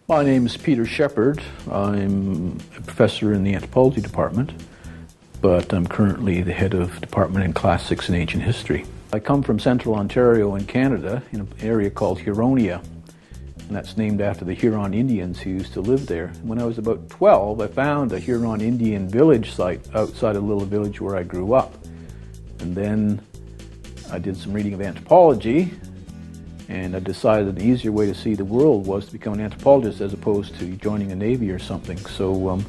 My name is Peter Sheppard. I'm a professor in the anthropology department, but I'm currently the head of Department in Classics and Ancient History. I come from central Ontario in Canada, in an area called Huronia, and that's named after the Huron Indians who used to live there. When I was about 12, I found a Huron Indian village site outside a little village where I grew up. And then I did some reading of anthropology, and I decided the easier way to see the world was to become an anthropologist as opposed to joining a Navy or something. So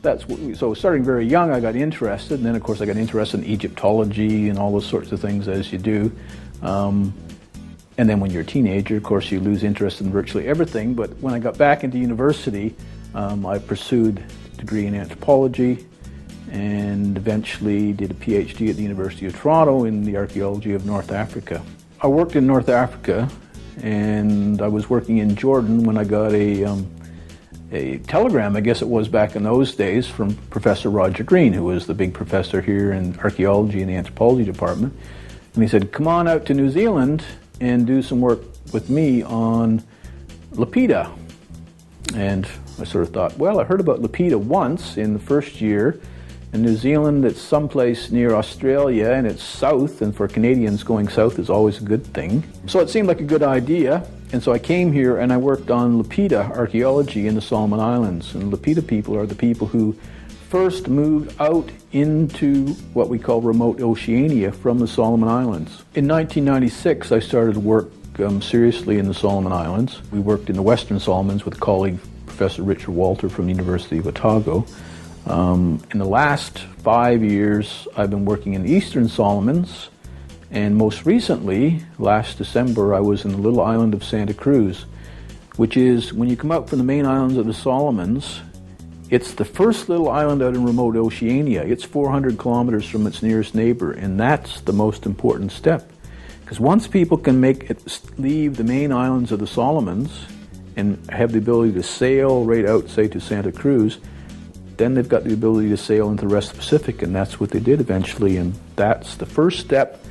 so starting very young, I got interested, and then of course I got interested in Egyptology and all those sorts of things as you do. And then when you're a teenager, of course, you lose interest in virtually everything. But when I got back into university, I pursued a degree in anthropology and eventually did a PhD at the University of Toronto in the archaeology of North Africa. I worked in North Africa, and I was working in Jordan when I got a telegram, I guess it was back in those days, from Professor Roger Green, who was the big professor here in archaeology in the anthropology department. And he said, come on out to New Zealand and do some work with me on Lapita. And I sort of thought, well, I heard about Lapita once in the first year. In New Zealand, it's someplace near Australia, and it's south, and for Canadians, going south is always a good thing. So it seemed like a good idea, and so I came here and I worked on Lapita archaeology in the Solomon Islands. And Lapita people are the people who first moved out into what we call remote Oceania from the Solomon Islands. In 1996, I started work seriously in the Solomon Islands. We worked in the Western Solomons with a colleague, Professor Richard Walter from the University of Otago. In the last 5 years, I've been working in the Eastern Solomons, and most recently, last December, I was in the little island of Santa Cruz, which is, when you come out from the main islands of the Solomons, it's the first little island out in remote Oceania. It's 400 kilometers from its nearest neighbor, and that's the most important step. Because once people can leave the main islands of the Solomons and have the ability to sail right out, say, to Santa Cruz, then they've got the ability to sail into the rest of the Pacific, and that's what they did eventually, and that's the first step,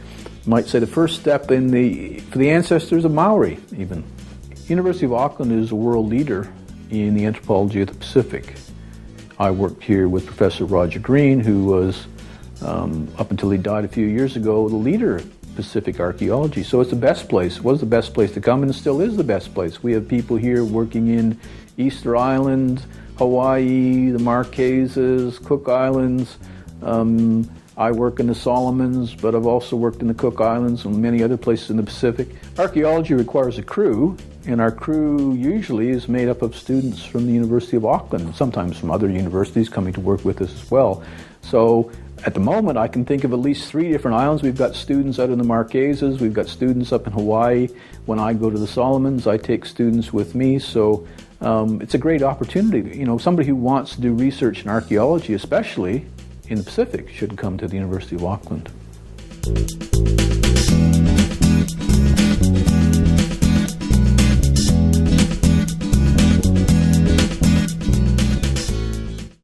you might say the first step for the ancestors of Maori, even. University of Auckland is a world leader in the anthropology of the Pacific. I worked here with Professor Roger Green, who was, up until he died a few years ago, the leader of Pacific archaeology. So it's the best place, was the best place to come, and it still is the best place. We have people here working in Easter Island, Hawaii, the Marquesas, Cook Islands. I work in the Solomons, but I've also worked in the Cook Islands and many other places in the Pacific. Archaeology requires a crew, and our crew usually is made up of students from the University of Auckland, sometimes from other universities coming to work with us as well. So at the moment, I can think of at least 3 different islands. We've got students out in the Marquesas, we've got students up in Hawaii. When I go to the Solomons, I take students with me. So it's a great opportunity. You know, somebody who wants to do research in archaeology, especially in the Pacific, should come to the University of Auckland.